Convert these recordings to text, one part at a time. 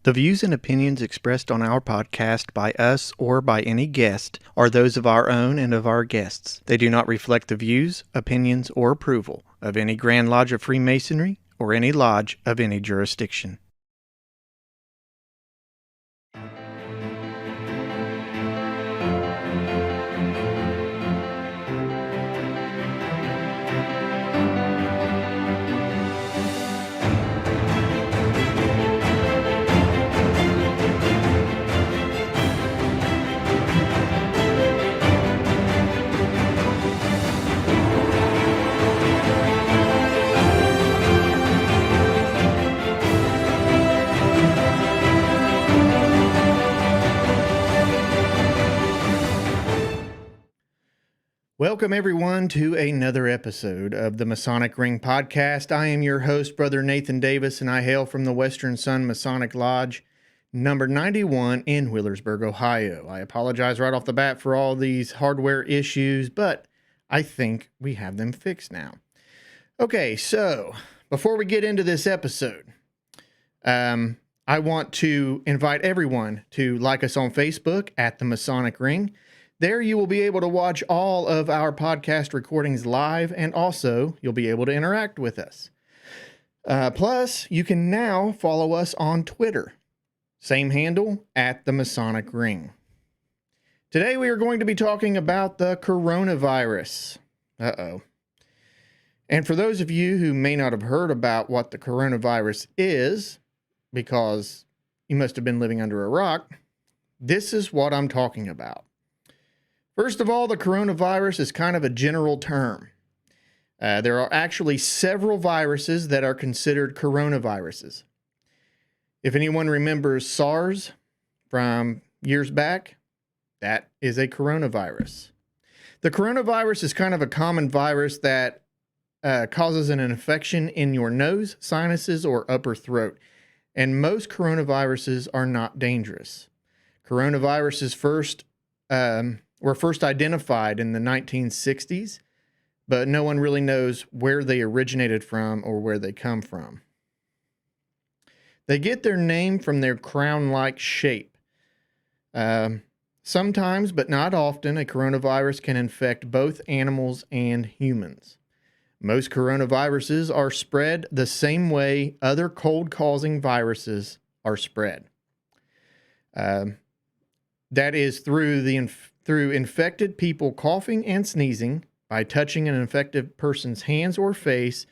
The views and opinions expressed on our podcast by us or by any guest are those of our own and of our guests. They do not reflect the views, opinions, or approval of any Grand Lodge of Freemasonry or any lodge of any jurisdiction. Welcome, everyone, to another episode of the Masonic Ring Podcast. I am your host, Brother Nathan Davis, and I hail from the Western Sun Masonic Lodge, number 91 in Wheelersburg, Ohio. I apologize right off the bat for all these hardware issues, but I think we have them fixed now. Okay, so before we get into this episode, I want to invite everyone to like us on Facebook at the Masonic Ring. There you will be able to watch all of our podcast recordings live, and also you'll be able to interact with us. Plus, you can now follow us on Twitter. Same handle, at the Masonic Ring. Today we are going to be talking about the coronavirus. And for those of you who may not have heard about what the coronavirus is, because you must have been living under a rock, this is what I'm talking about. First of all, the coronavirus is kind of a general term. There are actually several viruses that are considered coronaviruses. If anyone remembers SARS from years back, that is a coronavirus. The coronavirus is kind of a common virus that causes an infection in your nose, sinuses, or upper throat. And most coronaviruses are not dangerous. Coronaviruses were first identified in the 1960s, but no one really knows where they originated from or where they come from. They get their name from their crown-like shape. Sometimes, but not often, a coronavirus can infect both animals and humans. Most coronaviruses are spread the same way other cold-causing viruses are spread. That is through infected people coughing and sneezing, by touching an infected person's hands or face,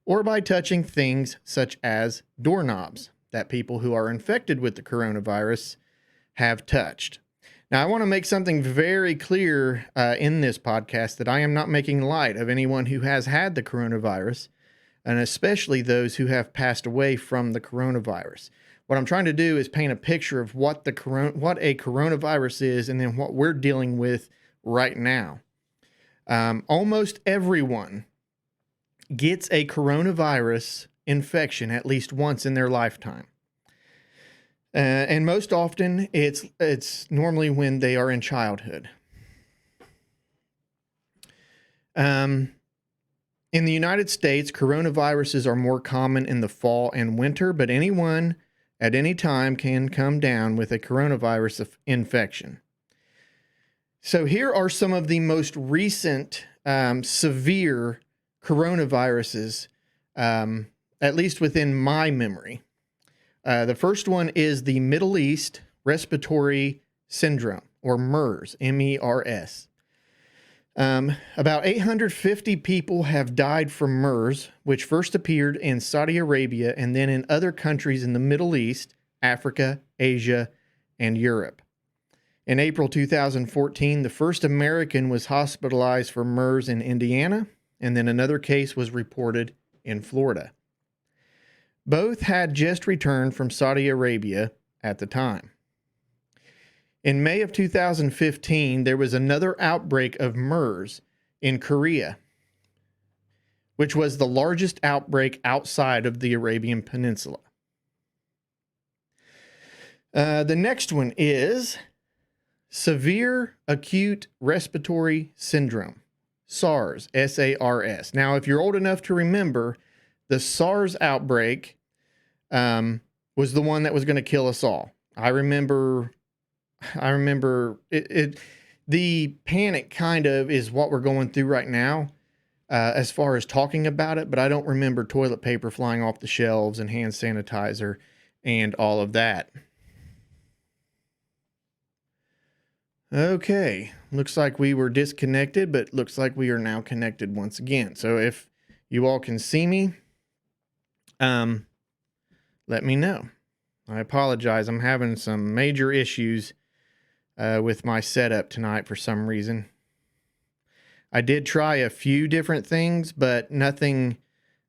or by touching things such as doorknobs that people who are infected with the coronavirus have touched. Now, I want to make something very clear in this podcast that I am not making light of anyone who has had the coronavirus, and especially those who have passed away from the coronavirus. What I'm trying to do is paint a picture of what a coronavirus is and then what we're dealing with right now. Almost everyone gets a coronavirus infection at least once in their lifetime. And most often it's normally when they are in childhood. In the United States, coronaviruses are more common in the fall and winter, but anyone at any time can come down with a coronavirus infection. So here are some of the most recent severe coronaviruses, at least within my memory. The first one is the Middle East Respiratory Syndrome, or MERS, M-E-R-S. About 850 people have died from MERS, which first appeared in Saudi Arabia and then in other countries in the Middle East, Africa, Asia, and Europe. In April 2014, the first American was hospitalized for MERS in Indiana, and then another case was reported in Florida. Both had just returned from Saudi Arabia at the time. In May of 2015, there was another outbreak of MERS in Korea, which was the largest outbreak outside of the Arabian Peninsula. The next one is Severe Acute Respiratory Syndrome, SARS, S-A-R-S. Now, if you're old enough to remember, the SARS outbreak was the one that was going to kill us all. I remember it. The panic kind of is what we're going through right now, as far as talking about it, but I don't remember toilet paper flying off the shelves and hand sanitizer and all of that. Okay, looks like we were disconnected, but looks like we are now connected once again. So if you all can see me, let me know. I apologize. I'm having some major issues with my setup tonight for some reason. I did try a few different things, but nothing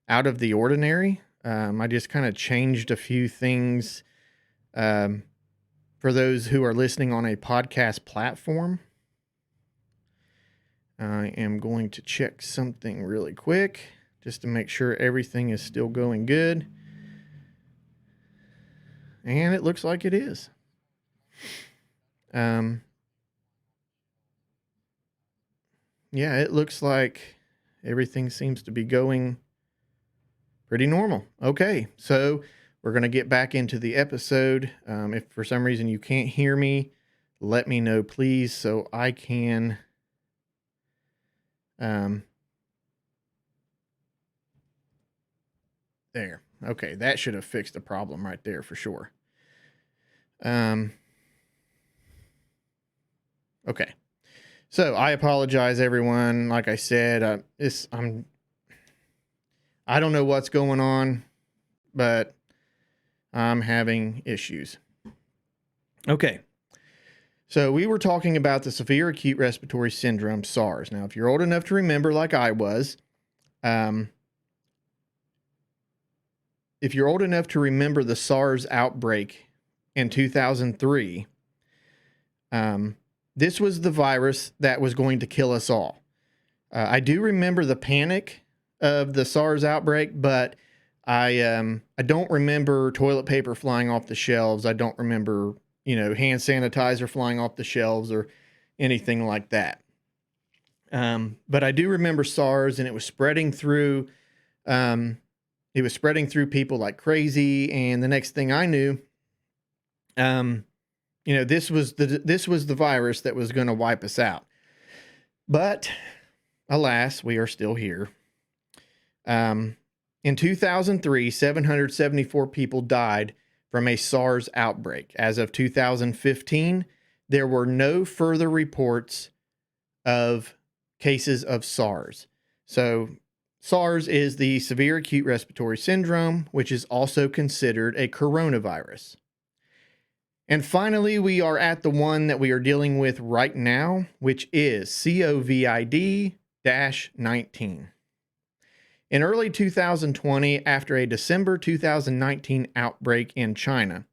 out of the ordinary. I just kind of changed a few things for those who are listening on a podcast platform. I am going to check something really quick just to make sure everything is still going good. And it looks like it is. Yeah, it looks like everything seems to be going pretty normal. Okay, so we're going to get back into the episode. If for some reason you can't hear me, let me know, please, so I can there. Okay, that should have fixed the problem right there for sure. Okay. So I apologize, everyone. Like I said, I don't know what's going on, but I'm having issues. Okay. So we were talking about the severe acute respiratory syndrome, SARS. Now, if you're old enough to remember, like I was, if you're old enough to remember the SARS outbreak in 2003, this was the virus that was going to kill us all. I do remember the panic of the SARS outbreak, but I don't remember toilet paper flying off the shelves. I don't remember, hand sanitizer flying off the shelves or anything like that. But I do remember SARS, and it was spreading through. It was spreading through people like crazy, and the next thing I knew, this was the virus that was going to wipe us out. But alas, we are still here. In 2003, 774 people died from a SARS outbreak. As of 2015, there were no further reports of cases of SARS. So SARS is the severe acute respiratory syndrome, which is also considered a coronavirus. And finally, we are at the one that we are dealing with right now, which is COVID-19. In early 2020, after a December 2019 outbreak in China,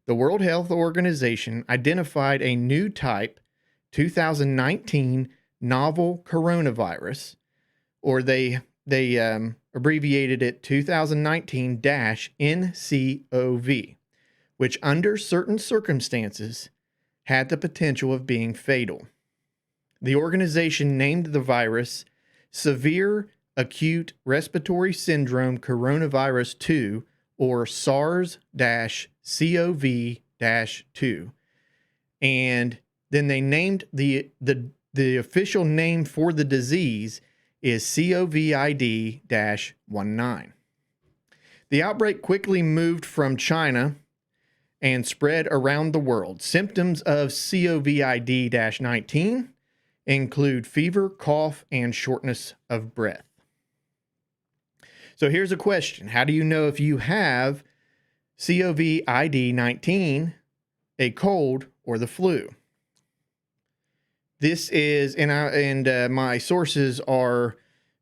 the World Health Organization identified a new type 2019 novel coronavirus, or they abbreviated it 2019-NCOV, which under certain circumstances had the potential of being fatal. The organization named the virus Severe Acute Respiratory Syndrome Coronavirus 2, or SARS-CoV-2. And then they named the official name for the disease is COVID-19. The outbreak quickly moved from China and spread around the world. Symptoms of COVID-19 include fever, cough, and shortness of breath. So here's a question. How do you know if you have COVID-19, a cold, or the flu? This is, my sources are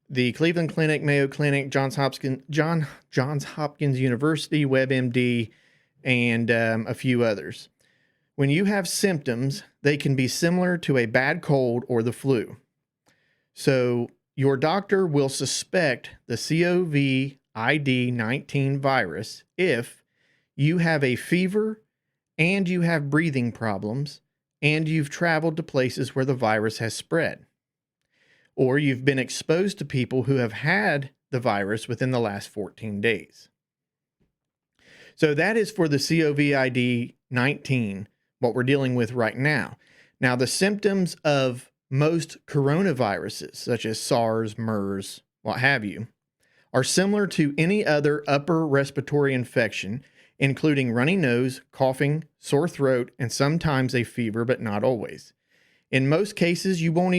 the Cleveland Clinic, Mayo Clinic, Johns Hopkins University, WebMD, and a few others. When you have symptoms, they can be similar to a bad cold or the flu. So your doctor will suspect the COVID-19 virus if you have a fever and you have breathing problems and you've traveled to places where the virus has spread, or you've been exposed to people who have had the virus within the last 14 days. So that is for the COVID-19, what we're dealing with right now. Now, the symptoms of most coronaviruses, such as SARS, MERS, what have you, are similar to any other upper respiratory infection, including runny nose, coughing, sore throat, and sometimes a fever, but not always. In most cases, you won't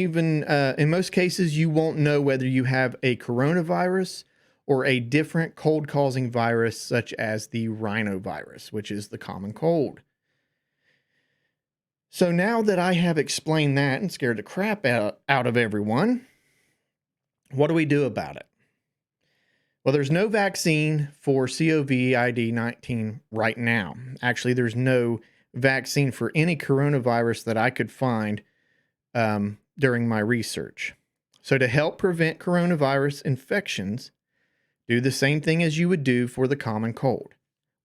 know whether you have a coronavirus or a different cold-causing virus, such as the rhinovirus, which is the common cold. So now that I have explained that and scared the crap out of everyone, what do we do about it? Well, there's no vaccine for COVID-19 right now. Actually, there's no vaccine for any coronavirus that I could find during my research. So to help prevent coronavirus infections, do the same thing as you would do for the common cold.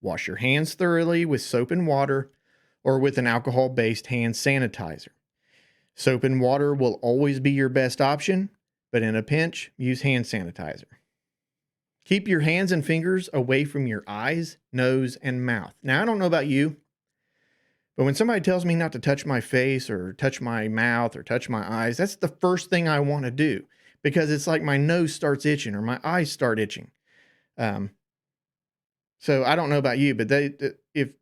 Wash your hands thoroughly with soap and water or with an alcohol-based hand sanitizer. Soap and water will always be your best option, but in a pinch, use hand sanitizer. Keep your hands and fingers away from your eyes, nose, and mouth. Now, I don't know about you, but when somebody tells me not to touch my face or touch my mouth or touch my eyes, that's the first thing I want to do, because it's like my nose starts itching or my eyes start itching. So I don't know about you, but if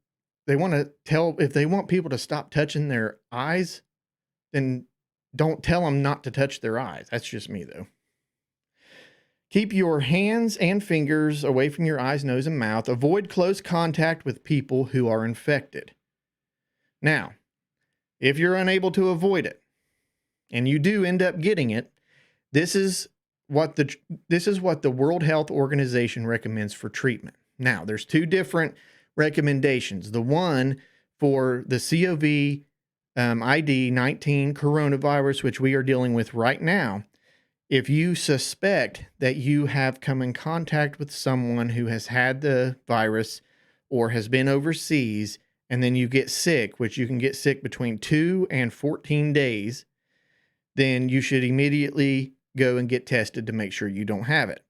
they want people to stop touching their eyes, then don't tell them not to touch their eyes. That's just me, though. Keep your hands and fingers away from your eyes, nose, and mouth. Avoid close contact with people who are infected. Now, if you're unable to avoid it, and you do end up getting it, this is what the World Health Organization recommends for treatment. Now, there's two different recommendations. The one for the COVID-19 coronavirus, which we are dealing with right now. If you suspect that you have come in contact with someone who has had the virus or has been overseas, and then you get sick, which you can get sick between 2 and 14 days, then you should immediately go and get tested to make sure you don't have it.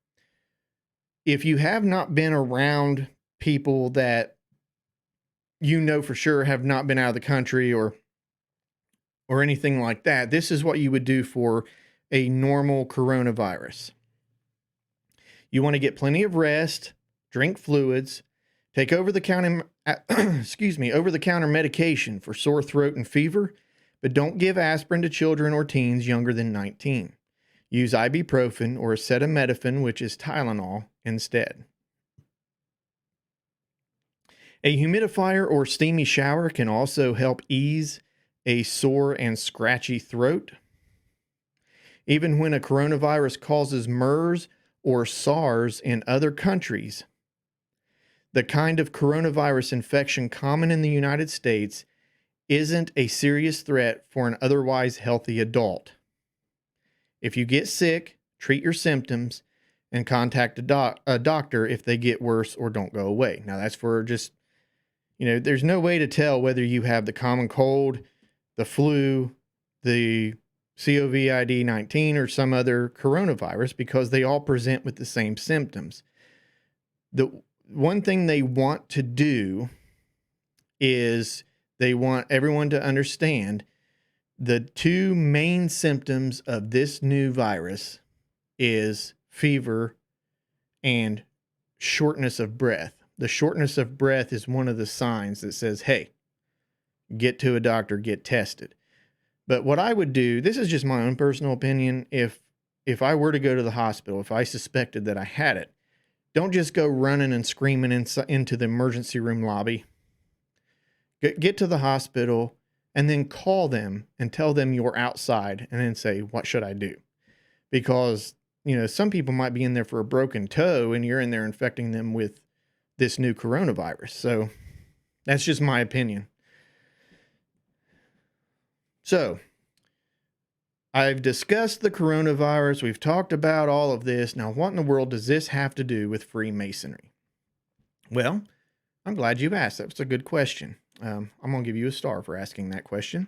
If you have not been around people that you know for sure have not been out of the country or anything like that, this is what you would do for a normal coronavirus. You want to get plenty of rest, drink fluids, take over-the-counter medication for sore throat and fever, but don't give aspirin to children or teens younger than 19. Use ibuprofen or acetaminophen, which is Tylenol, instead. A humidifier or steamy shower can also help ease a sore and scratchy throat. Even when a coronavirus causes MERS or SARS in other countries, the kind of coronavirus infection common in the United States isn't a serious threat for an otherwise healthy adult. If you get sick, treat your symptoms and contact a doctor if they get worse or don't go away. Now, that's for just, there's no way to tell whether you have the common cold, the flu, the COVID-19, or some other coronavirus, because they all present with the same symptoms. The one thing they want to do is they want everyone to understand the two main symptoms of this new virus is fever and shortness of breath. The shortness of breath is one of the signs that says, hey, get to a doctor, get tested. But what I would do, this is just my own personal opinion, if I were to go to the hospital, if I suspected that I had it, don't just go running and screaming into the emergency room lobby. Get to the hospital and then call them and tell them you're outside and then say, what should I do? Because, some people might be in there for a broken toe and you're in there infecting them with this new coronavirus. So that's just my opinion. So, I've discussed the coronavirus. We've talked about all of this. Now, what in the world does this have to do with Freemasonry? Well, I'm glad you've asked. That's a good question. I'm going to give you a star for asking that question.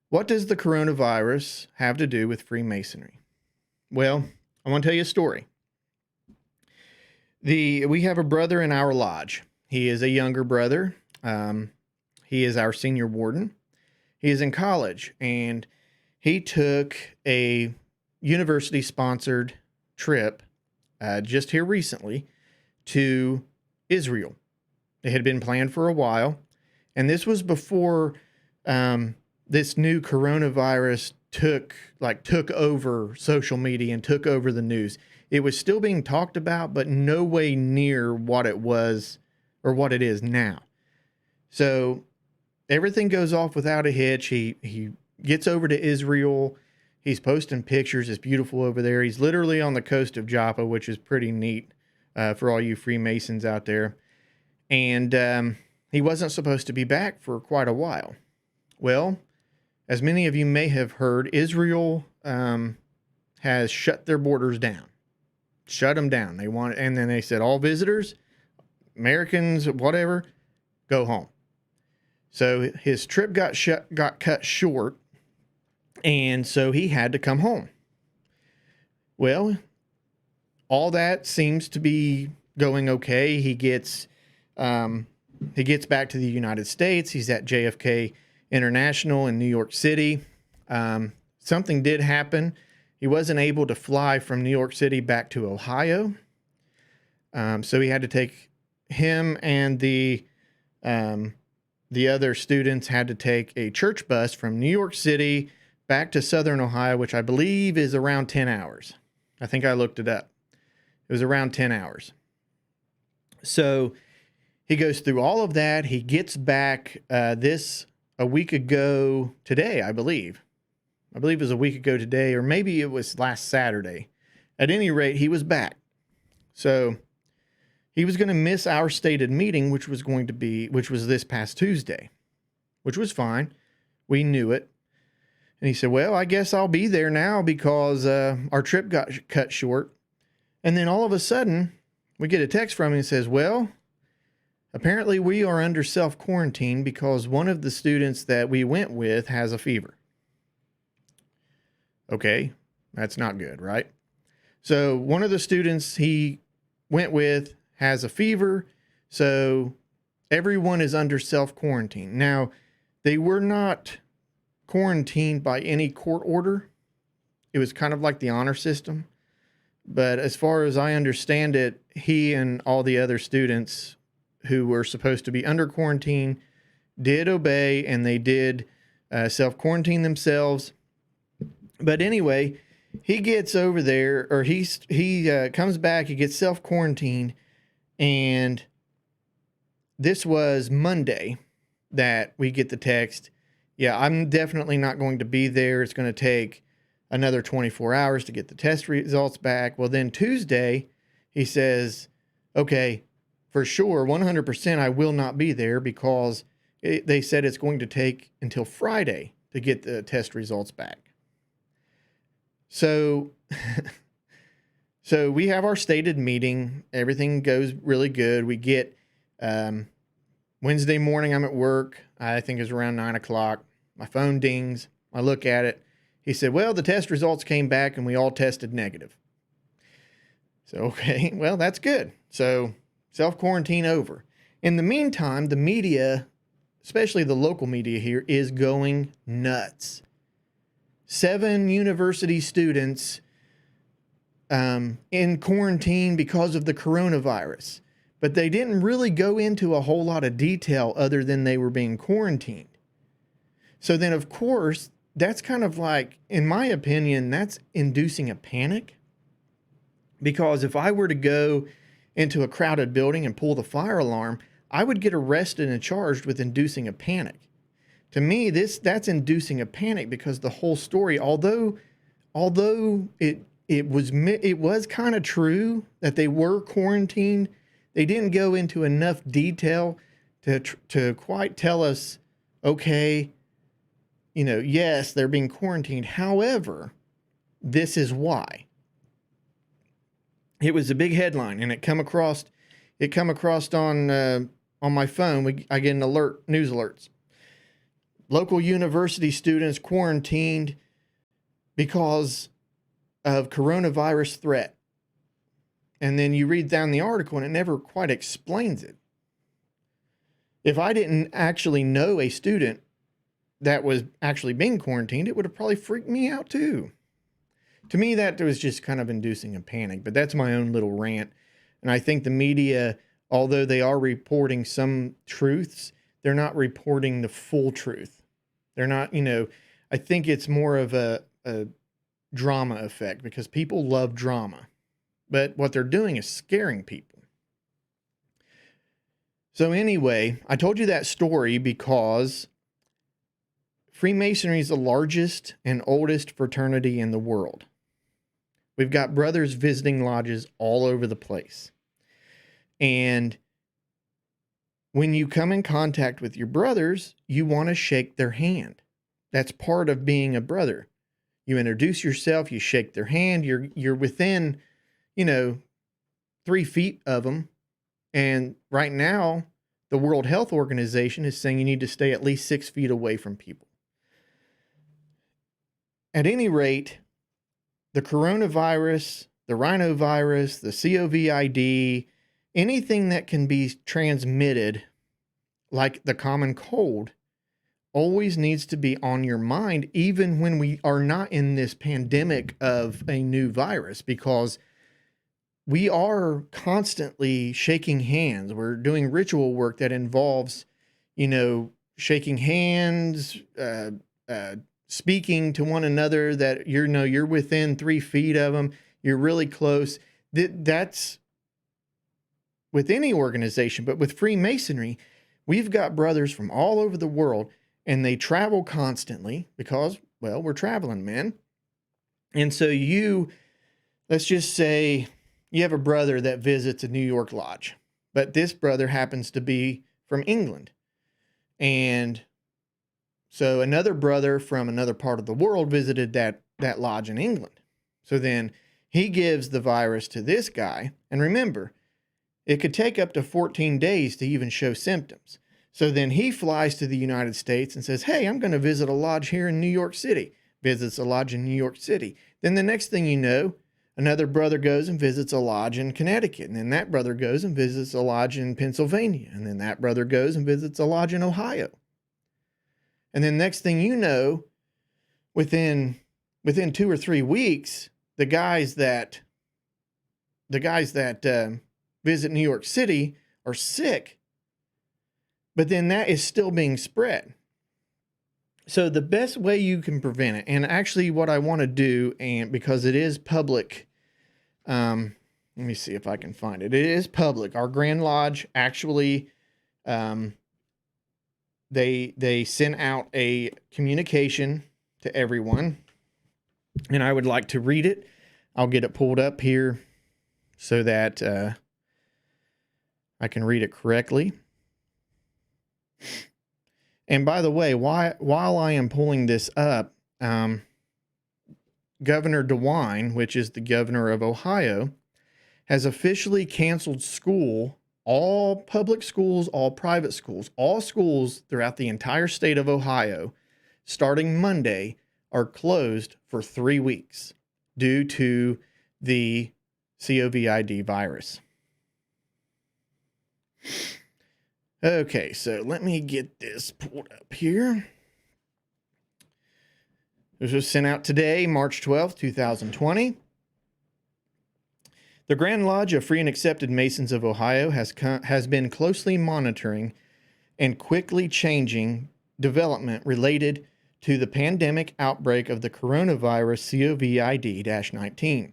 What does the coronavirus have to do with Freemasonry? Well, I want to tell you a story. We have a brother in our lodge. He is a younger brother. He is our senior warden. He is in college, and he took a university-sponsored trip just here recently to Israel. It had been planned for a while, and this was before this new coronavirus took over social media and took over the news. It was still being talked about, but no way near what it was or what it is now. So everything goes off without a hitch. He gets over to Israel. He's posting pictures. It's beautiful over there. He's literally on the coast of Joppa, which is pretty neat for all you Freemasons out there. And he wasn't supposed to be back for quite a while. Well, as many of you may have heard, Israel has shut their borders down. Shut them down. And then they said, all visitors, Americans, whatever, go home. So his trip got cut short, and so he had to come home. Well, all that seems to be going okay. He gets back to the United States. He's at JFK International in New York City. Something did happen. He wasn't able to fly from New York City back to Ohio. So he had to take him and the other students had to take a church bus from New York City back to Southern Ohio, which I believe is around 10 hours. I think I looked it up. It was around 10 hours. So he goes through all of that. He gets back a week ago today, I believe. I believe it was a week ago today, or maybe it was last Saturday. At any rate, he was back. So he was going to miss our stated meeting, which was this past Tuesday, which was fine. We knew it. And he said, well, I guess I'll be there now because our trip got cut short. And then all of a sudden, we get a text from him and says, well, apparently we are under self-quarantine because one of the students that we went with has a fever. Okay, that's not good, right? So one of the students he went with has a fever, so everyone is under self-quarantine. Now, they were not quarantined by any court order. It was kind of like the honor system. But as far as I understand it, he and all the other students who were supposed to be under quarantine did obey, and they did self-quarantine themselves. But anyway, he gets over there, or he comes back, he gets self-quarantined, and this was Monday that we get the text, yeah, I'm definitely not going to be there. It's going to take another 24 hours to get the test results back. Well, then Tuesday, he says, okay, for sure, 100% I will not be there because they said it's going to take until Friday to get the test results back. So, so we have our stated meeting. Everything goes really good. We get Wednesday morning, I'm at work. I think it was around 9 o'clock. My phone dings. I look at it. He said, well, the test results came back and we all tested negative. So, okay, well, that's good. So self-quarantine over. In the meantime, the media, especially the local media here, is going nuts. 7 university students in quarantine because of the coronavirus. But they didn't really go into a whole lot of detail other than they were being quarantined. So then, of course, that's kind of like, in my opinion, that's inducing a panic. Because if I were to go into a crowded building and pull the fire alarm, I would get arrested and charged with inducing a panic. To me, that's inducing a panic because the whole story, although it was kind of true that they were quarantined, they didn't go into enough detail to quite tell us, okay, yes, they're being quarantined. However, this is why. It was a big headline, and it come across on my phone. I get an news alerts. Local university students quarantined because of coronavirus threat. And then you read down the article, and it never quite explains it. If I didn't actually know a student that was actually being quarantined, it would have probably freaked me out too. To me, that was just kind of inducing a panic, but that's my own little rant. And I think the media, although they are reporting some truths, they're not reporting the full truth. They're not, I think it's more of a drama effect because people love drama. But what they're doing is scaring people. So anyway, I told you that story because Freemasonry is the largest and oldest fraternity in the world. We've got brothers visiting lodges all over the place. And when you come in contact with your brothers, you want to shake their hand. That's part of being a brother. You introduce yourself, you shake their hand, you're within, 3 feet of them. And right now, the World Health Organization is saying you need to stay at least 6 feet away from people. At any rate, the coronavirus, the rhinovirus, the COVID, anything that can be transmitted, like the common cold, always needs to be on your mind, even when we are not in this pandemic of a new virus, because we are constantly shaking hands. We're doing ritual work that involves, shaking hands, speaking to one another that you're within 3 feet of them. You're really close. That's with any organization, but with Freemasonry, we've got brothers from all over the world, and they travel constantly because, well, we're traveling men. And so let's just say you have a brother that visits a New York lodge, but this brother happens to be from England. And so another brother from another part of the world visited that lodge in England. So then he gives the virus to this guy. And remember, it could take up to 14 days to even show symptoms. So then he flies to the United States and says, hey, I'm going to visit a lodge here in New York City. Visits a lodge in New York City. Then the next thing you know, another brother goes and visits a lodge in Connecticut. And then that brother goes and visits a lodge in Pennsylvania. And then that brother goes and visits a lodge in Ohio. And then next thing you know, within 2 or 3 weeks, the guys that visit New York City are sick. But then that is still being spread. So the best way you can prevent it, and actually what I want to do, and because it is public, let me see if I can find it. It is public. Our Grand Lodge actually, they sent out a communication to everyone, and I would like to read it. I'll get it pulled up here so that I can read it correctly. And by the way, while I am pulling this up, Governor DeWine, which is the governor of Ohio, has officially canceled school, all public schools, all private schools, all schools throughout the entire state of Ohio, starting Monday, are closed for 3 weeks due to the COVID virus. Okay, so let me get this pulled up here. This was sent out today, March 12th, 2020. The Grand Lodge of Free and Accepted Masons of Ohio has been closely monitoring and quickly changing development related to the pandemic outbreak of the coronavirus COVID-19.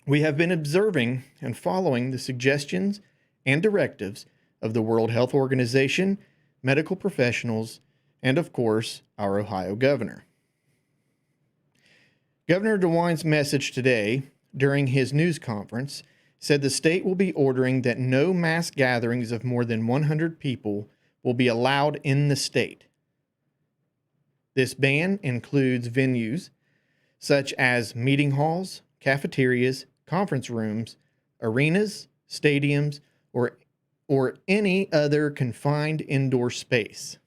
We have been observing and following the suggestions and directives of the World Health Organization, medical professionals, and of course, our Ohio governor. Governor DeWine's message today during his news conference said the state will be ordering that no mass gatherings of more than 100 people will be allowed in the state. This ban includes venues such as meeting halls, cafeterias, conference rooms, arenas, stadiums, or any other confined indoor space.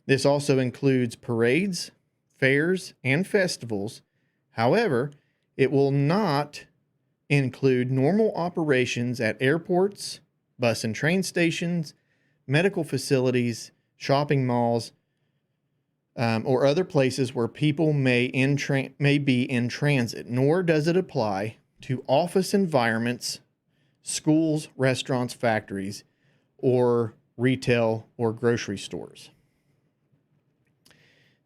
This also includes parades, fairs, and festivals. However, it will not include normal operations at airports, bus and train stations, medical facilities, shopping malls, or other places where people may be in transit, nor does it apply to office environments, schools, restaurants, factories, or retail or grocery stores.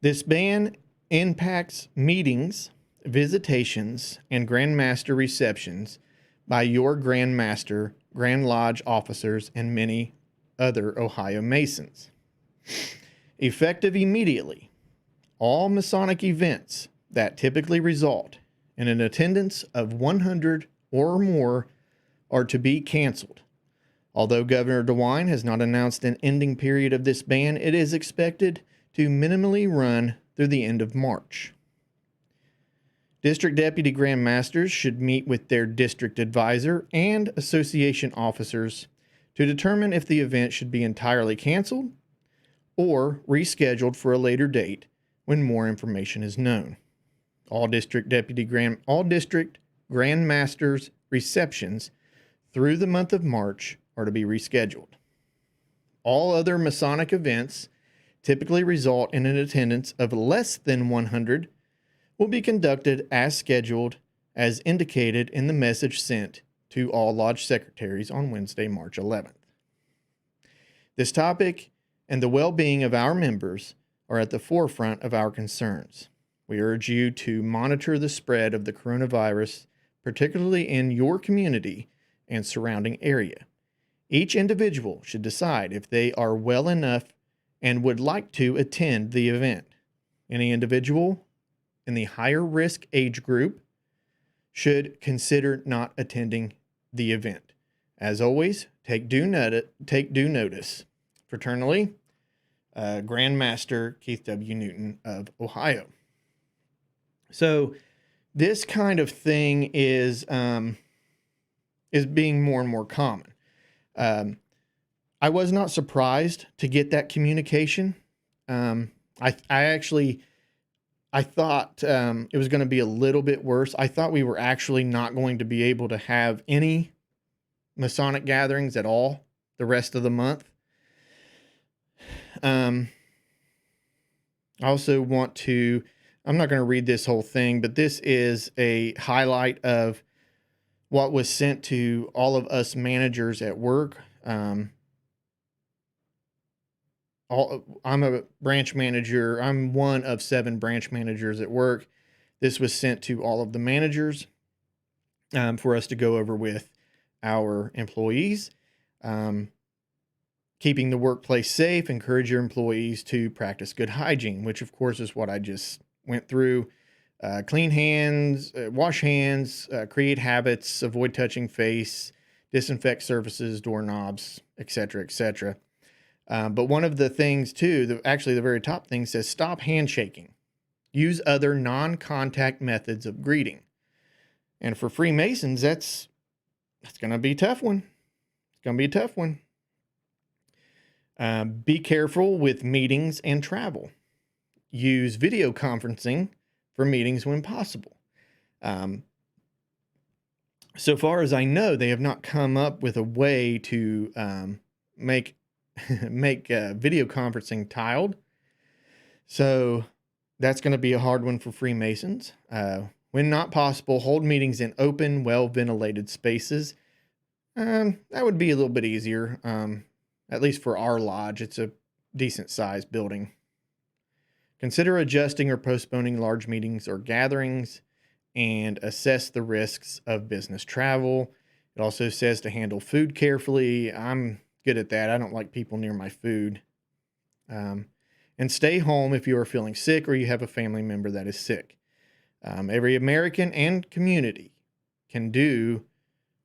This ban impacts meetings, visitations, and Grand Master receptions by your Grand Master, Grand Lodge officers, and many other Ohio Masons. Effective immediately, all Masonic events that typically result in an attendance of 100 or more are to be canceled. Although Governor DeWine has not announced an ending period of this ban, it is expected to minimally run through the end of March. District Deputy Grand Masters should meet with their district advisor and association officers to determine if the event should be entirely canceled or rescheduled for a later date when more information is known. All district Grand Masters receptions through the month of March are to be rescheduled. All other Masonic events typically result in an attendance of less than 100 will be conducted as scheduled, as indicated in the message sent to all lodge secretaries on Wednesday, March 11th. This topic and the well-being of our members are at the forefront of our concerns. We urge you to monitor the spread of the coronavirus, particularly in your community and surrounding area. Each individual should decide if they are well enough and would like to attend the event. Any individual in the higher risk age group should consider not attending the event. As always, take due notice. Fraternally, Grand Master Keith W. Newton of Ohio. So this kind of thing is being more and more common. I was not surprised to get that communication. I thought it was going to be a little bit worse. I thought we were actually not going to be able to have any Masonic gatherings at all the rest of the month. I also want to, I'm not going to read this whole thing, but this is a highlight of what was sent to all of us managers at work. I'm a branch manager. I'm one of 7 branch managers at work. This was sent to all of the managers for us to go over with our employees. Keeping the workplace safe, encourage your employees to practice good hygiene, which of course is what I just went through. Clean hands, wash hands, create habits, avoid touching face, disinfect surfaces, doorknobs, etc., etc. But one of the things too, actually the very top thing says stop handshaking. Use other non-contact methods of greeting. And for Freemasons, that's going to be a tough one. It's going to be a tough one. Be careful with meetings and travel. Use video conferencing for meetings when possible. So far as I know, they have not come up with a way to make video conferencing tiled. So that's going to be a hard one for Freemasons. When not possible, hold meetings in open, well-ventilated spaces. That would be a little bit easier. At least for our lodge, it's a decent sized building. Consider adjusting or postponing large meetings or gatherings and assess the risks of business travel. It also says to handle food carefully. I'm good at that. I don't like people near my food. And stay home if you are feeling sick or you have a family member that is sick. Every American and community can do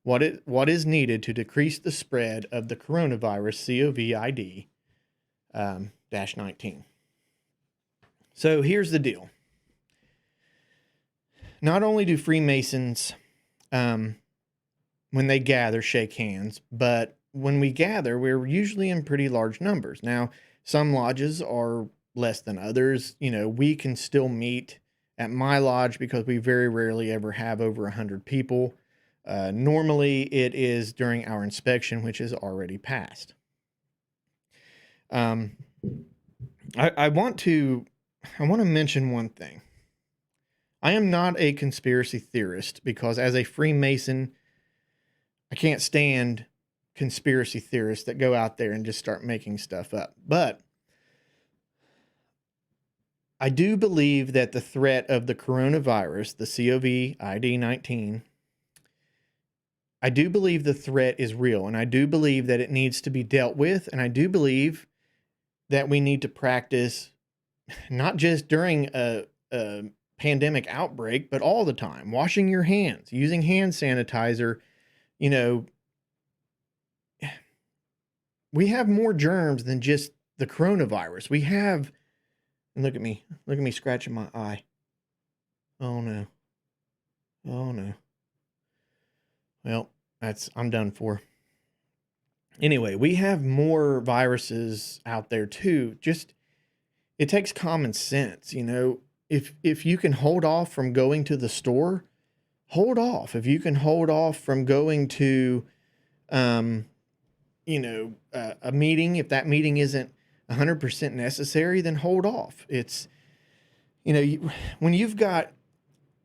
what is needed to decrease the spread of the coronavirus, COVID-19. So here's the deal. Not only do Freemasons, when they gather, shake hands, but when we gather, we're usually in pretty large numbers. Now, some lodges are less than others. You know, we can still meet at my lodge because we very rarely ever have over 100 people. Normally, it is during our inspection, which is already passed. I want to mention one thing. I am not a conspiracy theorist because, as a Freemason, I can't stand conspiracy theorists that go out there and just start making stuff up. But I do believe that the threat of the coronavirus, the COVID-19, I do believe the threat is real, and I do believe that it needs to be dealt with, and I do believe that we need to practice not just during a pandemic outbreak, but all the time. Washing your hands, using hand sanitizer. You know, we have more germs than just the coronavirus. We have, and look at me scratching my eye. Oh no. Oh no. Well, I'm done for. Anyway, we have more viruses out there too. Just, it takes common sense, you know. If you can hold off from going to the store, hold off. If you can hold off from going to, a meeting, if that meeting isn't 100% necessary, then hold off. It's, when you've got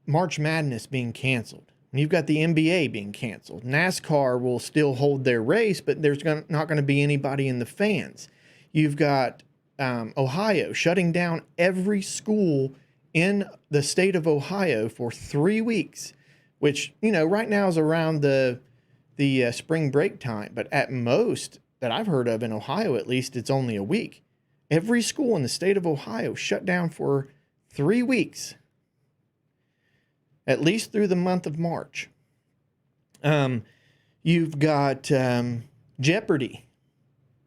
March Madness being canceled, when you've got the NBA being canceled, NASCAR will still hold their race, but there's not going to be anybody in the fans. You've got Ohio shutting down every school in the state of Ohio for 3 weeks, which, right now is around the spring break time. But at most that I've heard of in Ohio, at least, it's only a week. Every school in the state of Ohio shut down for 3 weeks, at least through the month of March. You've got Jeopardy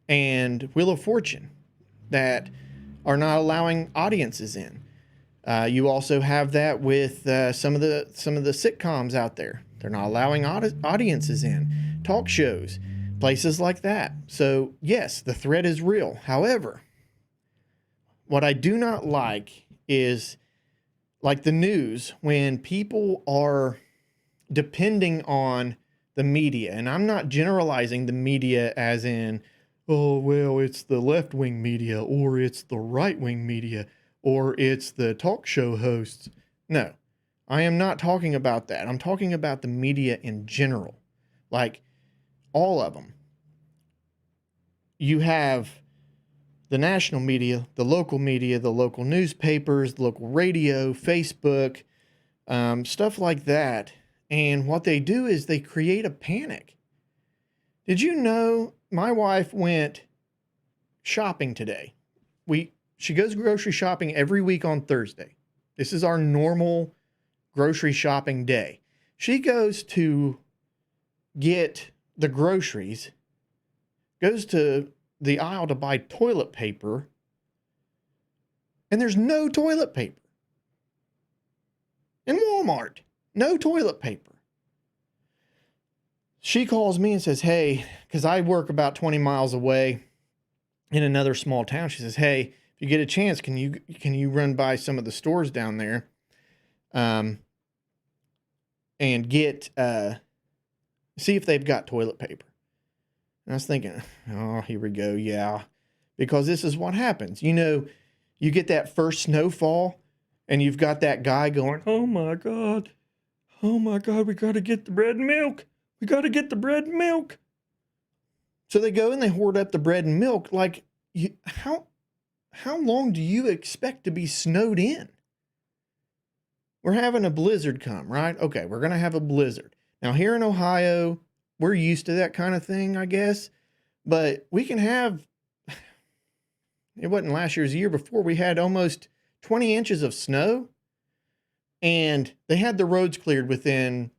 and Wheel of Fortune that are not allowing audiences in. You also have that with some of the sitcoms out there. They're not allowing audiences in. Talk shows, places like that. So yes, the threat is real. However, what I do not like is, like the news, when people are depending on the media. And I'm not generalizing the media as in, oh, well, it's the left-wing media, or it's the right-wing media, or it's the talk show hosts. No, I am not talking about that. I'm talking about the media in general. Like, all of them. You have the national media, the local newspapers, the local radio, Facebook, stuff like that. And what they do is they create a panic. Did you know my wife went shopping today? She goes grocery shopping every week on Thursday. This is our normal grocery shopping day. She goes to get the groceries, goes to the aisle to buy toilet paper, and there's no toilet paper. In Walmart, no toilet paper. She calls me and says, hey, because I work about 20 miles away in another small town. She says, hey, if you get a chance, can you run by some of the stores down there and get see if they've got toilet paper? And I was thinking, oh, here we go. Yeah, because this is what happens. You get that first snowfall and you've got that guy going, oh my God, we got to get the bread and milk. We got to get the bread and milk. So they go and they hoard up the bread and milk. Like, how long do you expect to be snowed in? We're having a blizzard come, right? Okay, we're going to have a blizzard. Now, here in Ohio, we're used to that kind of thing, I guess. But we can have, it wasn't last year's, year before, we had almost 20 inches of snow. And they had the roads cleared within,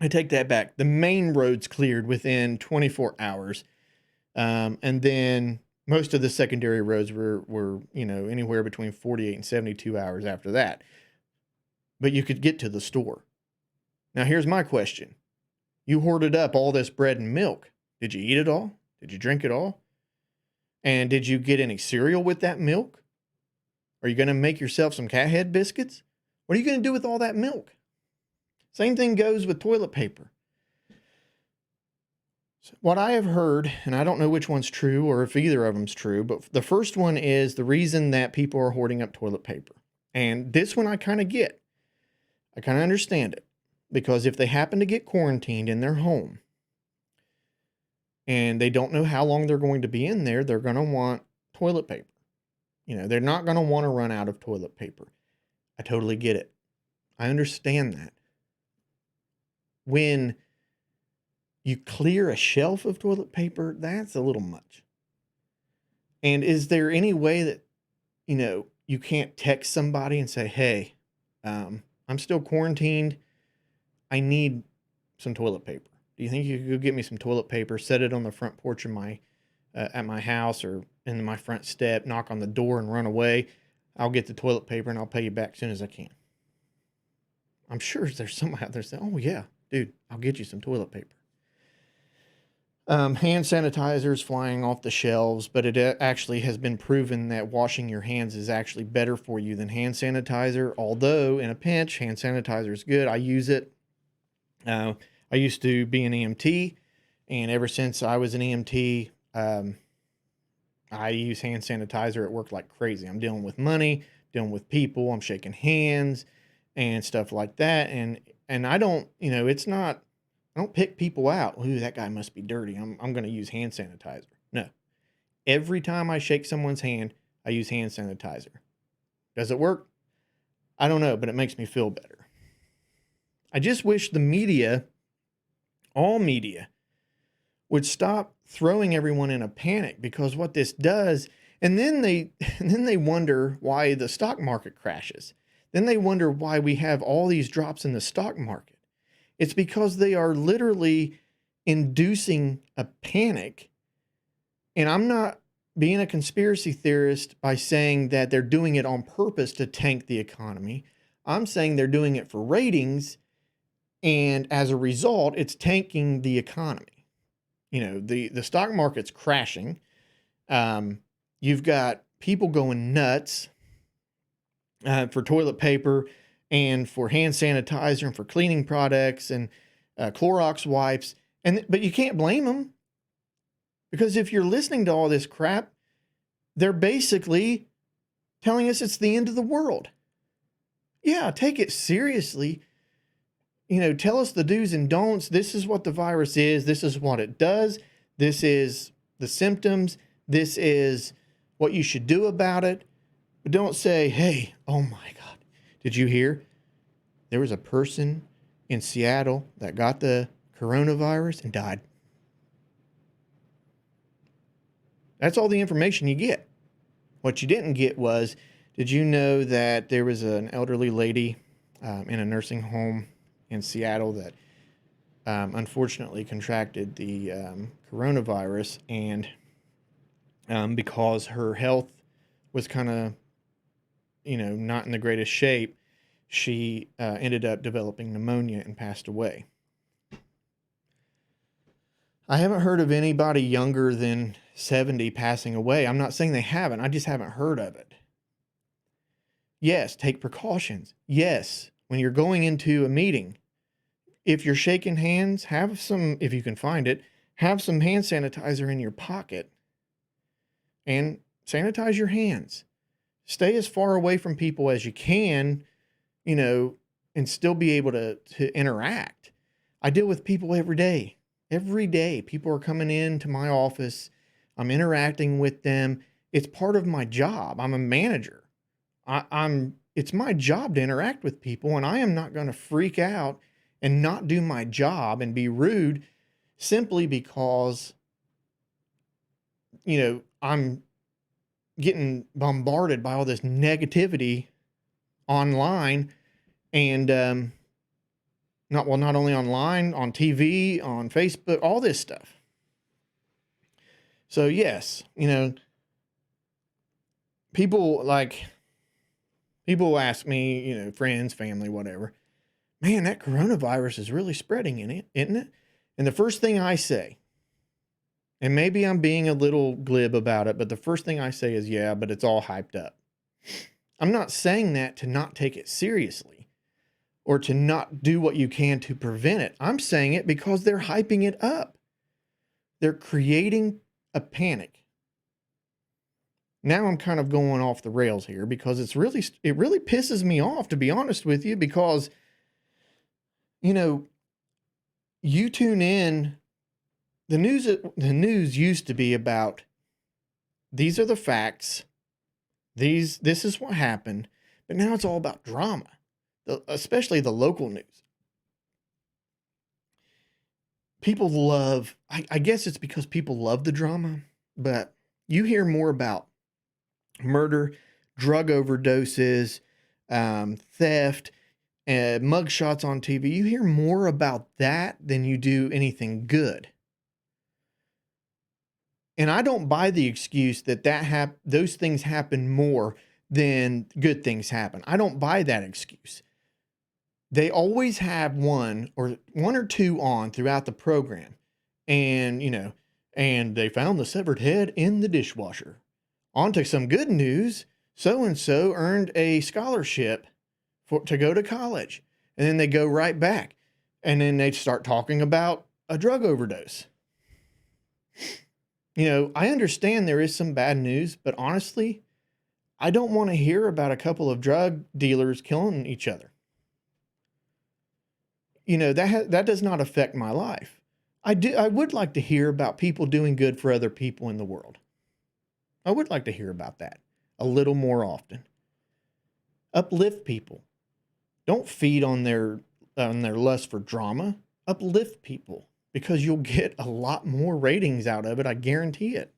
I take that back. The main roads cleared within 24 hours. And then most of the secondary roads were anywhere between 48 and 72 hours after that. But you could get to the store. Now, here's my question. You hoarded up all this bread and milk. Did you eat it all? Did you drink it all? And did you get any cereal with that milk? Are you going to make yourself some cat head biscuits? What are you going to do with all that milk? Same thing goes with toilet paper. So what I have heard, and I don't know which one's true or if either of them's true, but the first one is the reason that people are hoarding up toilet paper. And this one I kind of get. I kind of understand it. Because if they happen to get quarantined in their home and they don't know how long they're going to be in there, they're going to want toilet paper. They're not going to want to run out of toilet paper. I totally get it. I understand that. When you clear a shelf of toilet paper, that's a little much. And is there any way that, you can't text somebody and say, hey, I'm still quarantined. I need some toilet paper. Do you think you could go get me some toilet paper, set it on the front porch of at my house or in my front step, knock on the door and run away? I'll get the toilet paper and I'll pay you back as soon as I can. I'm sure there's somebody out there saying, oh yeah, dude, I'll get you some toilet paper. Hand sanitizers flying off the shelves, but it actually has been proven that washing your hands is actually better for you than hand sanitizer. Although in a pinch, hand sanitizer is good. I use it. I used to be an EMT, and ever since I was an EMT, I use hand sanitizer at work like crazy. I'm dealing with money, dealing with people, I'm shaking hands and stuff like that. And I don't, it's not, I don't pick people out. Ooh, that guy must be dirty. I'm going to use hand sanitizer. No. Every time I shake someone's hand, I use hand sanitizer. Does it work? I don't know, but it makes me feel better. I just wish the media, all media, would stop throwing everyone in a panic, because what this does, and then they wonder why the stock market crashes. Then they wonder why we have all these drops in the stock market. It's because they are literally inducing a panic. And I'm not being a conspiracy theorist by saying that they're doing it on purpose to tank the economy. I'm saying they're doing it for ratings, and as a result, it's tanking the economy. The stock market's crashing. You've got people going nuts for toilet paper and for hand sanitizer and for cleaning products and Clorox wipes. But you can't blame them, because if you're listening to all this crap, they're basically telling us it's the end of the world. Yeah, take it seriously. Tell us the do's and don'ts. This is what the virus is. This is what it does. This is the symptoms. This is what you should do about it. But don't say, hey, oh my God, did you hear? There was a person in Seattle that got the coronavirus and died. That's all the information you get. What you didn't get was, did you know that there was an elderly lady in a nursing home in Seattle that unfortunately contracted the coronavirus, and because her health was kind of, not in the greatest shape, she ended up developing pneumonia and passed away. I haven't heard of anybody younger than 70 passing away. I'm not saying they haven't. I just haven't heard of it. Yes, take precautions. Yes, when you're going into a meeting, if you're shaking hands, have some, if you can find it, have some hand sanitizer in your pocket and sanitize your hands. Stay as far away from people as you can, and still be able to interact. I deal with people every day. Every day, people are coming into my office. I'm interacting with them. It's part of my job. I'm a manager. It's my job to interact with people, and I am not going to freak out and not do my job and be rude simply because, I'm getting bombarded by all this negativity online, and not only online, on TV, on Facebook, all this stuff. So yes, people ask me, friends, family, whatever, man, that coronavirus is really spreading in it, isn't it? And the first thing I say, and maybe I'm being a little glib about it, but the first thing I say is, yeah, but it's all hyped up. I'm not saying that to not take it seriously. or to not do what you can to prevent it. I'm saying it because they're hyping it up. They're creating a panic. Now I'm kind of going off the rails here because it really pisses me off, to be honest with you, because, you tune in, the news used to be about, these are the facts, this is what happened, but now it's all about drama, especially the local news. People love, I guess it's because people love the drama, but you hear more about murder, drug overdoses, theft, mugshots on TV. You hear more about that than you do anything good. And I don't buy the excuse that those things happen more than good things happen. I don't buy that excuse. They always have one or two on throughout the program. And, and they found the severed head in the dishwasher. On to some good news. So-and-so earned a scholarship to go to college. And then they go right back. And then they start talking about a drug overdose. I understand there is some bad news, but honestly, I don't want to hear about a couple of drug dealers killing each other. That does not affect my life. I would like to hear about people doing good for other people in the world. I would like to hear about that a little more often. Uplift people. Don't feed on their lust for drama. Uplift people, because you'll get a lot more ratings out of it. I guarantee it.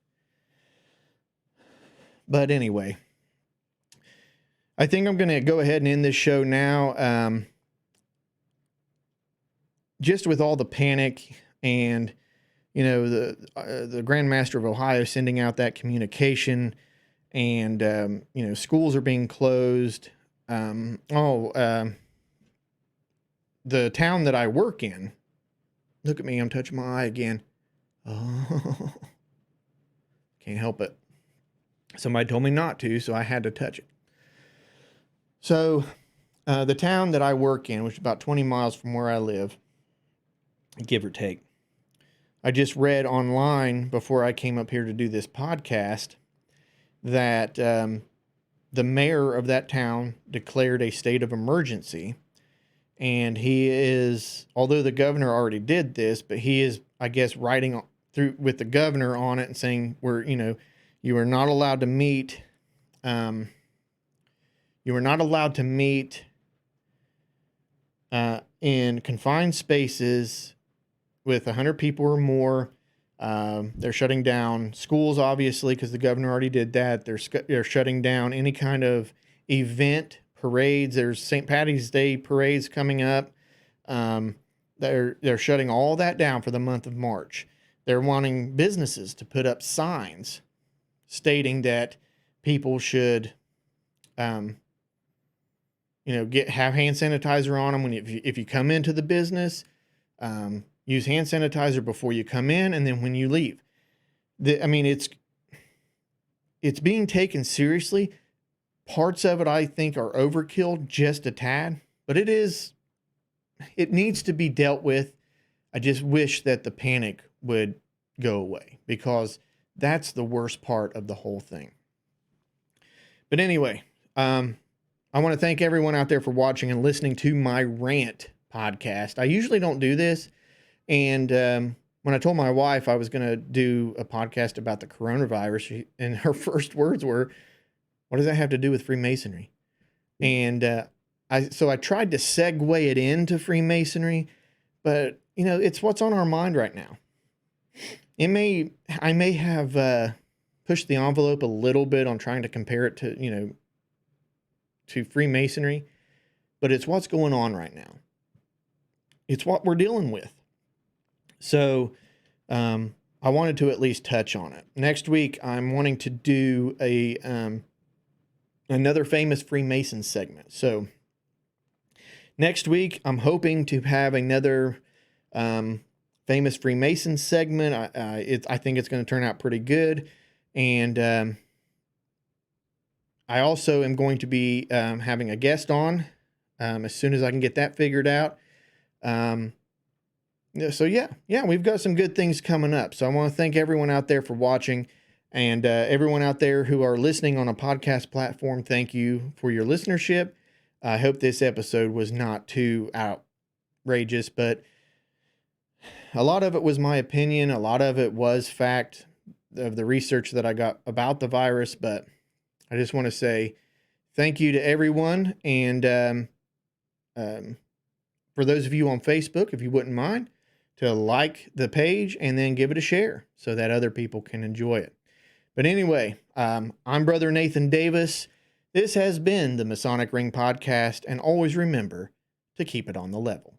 But anyway, I think I'm going to go ahead and end this show now. Just with all the panic and, the Grand Master of Ohio sending out that communication, and, schools are being closed. The town that I work in, look at me, I'm touching my eye again. Oh, can't help it. Somebody told me not to, so I had to touch it. So, the town that I work in, which is about 20 miles from where I live, give or take, I just read online before I came up here to do this podcast that the mayor of that town declared a state of emergency. And he is, although the governor already did this, but he is, I guess, writing through with the governor on it and saying, you are not allowed to meet, in confined spaces with 100 people or more. They're shutting down schools, obviously, because the governor already did that. They're shutting down any kind of event, parades. There's St. Patty's Day parades coming up. They're shutting all that down for the month of March. They're wanting businesses to put up signs stating that people should, have hand sanitizer on them if you come into the business. Use hand sanitizer before you come in and then when you leave. It's being taken seriously. Parts of it, I think, are overkill just a tad, but it needs to be dealt with. I just wish that the panic would go away, because that's the worst part of the whole thing. But anyway, I want to thank everyone out there for watching and listening to my rant podcast. I usually don't do this. And when I told my wife I was going to do a podcast about the coronavirus, and her first words were, "What does that have to do with Freemasonry?" And I tried to segue it into Freemasonry, but it's what's on our mind right now. I may have pushed the envelope a little bit on trying to compare it to Freemasonry, but it's what's going on right now. It's what we're dealing with. So, I wanted to at least touch on it. Next week, I'm wanting to do another famous Freemason segment. So, next week, I'm hoping to have another famous Freemason segment. I think it's going to turn out pretty good. And I also am going to be having a guest on. as soon as I can get that figured out. So yeah, we've got some good things coming up. So I want to thank everyone out there for watching, and everyone out there who are listening on a podcast platform. Thank you for your listenership. I hope this episode was not too outrageous, but a lot of it was my opinion. A lot of it was fact of the research that I got about the virus. But I just want to say thank you to everyone. And for those of you on Facebook, if you wouldn't mind, to like the page and then give it a share so that other people can enjoy it. But anyway, I'm Brother Nathan Davis. This has been the Masonic Ring Podcast, and always remember to keep it on the level.